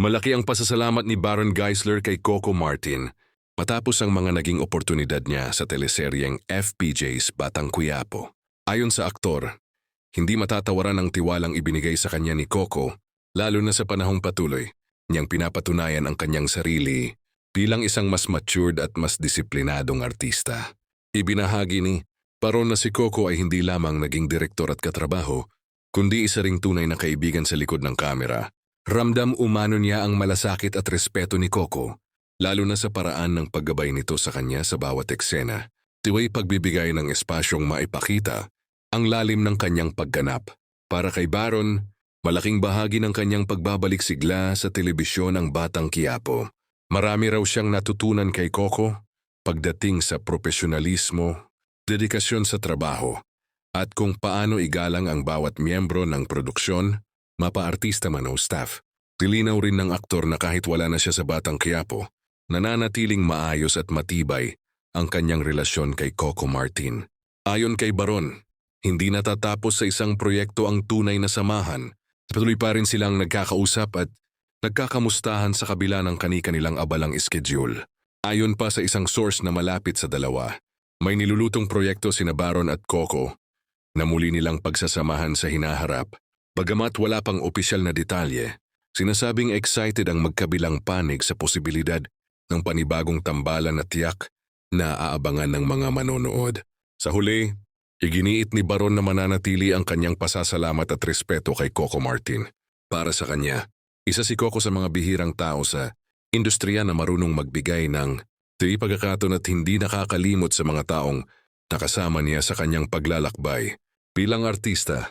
Malaki ang pasasalamat ni Baron Geisler kay Coco Martin matapos ang mga naging oportunidad niya sa teleseryeng FPJ's Batang Quiapo. Ayon sa aktor, hindi matatawaran ang tiwalang ibinigay sa kanya ni Coco, lalo na sa panahong patuloy niyang pinapatunayan ang kanyang sarili bilang isang mas matured at mas disiplinadong artista. Ibinahagi ni Baron na si Coco ay hindi lamang naging direktor at katrabaho, kundi isa ring tunay na kaibigan sa likod ng kamera. Ramdam umano niya ang malasakit at respeto ni Coco, lalo na sa paraan ng paggabay nito sa kanya sa bawat eksena. Tiway pagbibigay ng espasyong maipakita ang lalim ng kanyang pagganap. Para kay Baron, malaking bahagi ng kanyang pagbabalik sigla sa telebisyon ang Batang Quiapo. Marami raw siyang natutunan kay Coco pagdating sa profesionalismo, dedikasyon sa trabaho, at kung paano igalang ang bawat miyembro ng produksyon, mapa-artista man o staff. Tilinaw rin ng aktor na kahit wala na siya sa Batang Quiapo, nananatiling maayos at matibay ang kanyang relasyon kay Coco Martin. Ayon kay Baron, hindi natatapos sa isang proyekto ang tunay na samahan. Patuloy pa rin silang nagkakausap at nagkakamustahan sa kabila ng kani-kanilang abalang schedule. Ayon pa sa isang source na malapit sa dalawa, may nilulutong proyekto sina Baron at Coco na muli nilang pagsasamahan sa hinaharap. Bagamat wala pang opisyal na detalye, sinasabing excited ang magkabilang panig sa posibilidad ng panibagong tambalan at tiyak na aabangan ng mga manonood. Sa huli, iginiit ni Baron na mananatili ang kanyang pasasalamat at respeto kay Coco Martin. Para sa kanya, isa si Coco sa mga bihirang tao sa industriya na marunong magbigay ng pagkakataon at hindi nakakalimot sa mga taong nakasama niya sa kanyang paglalakbay. Bilang artista,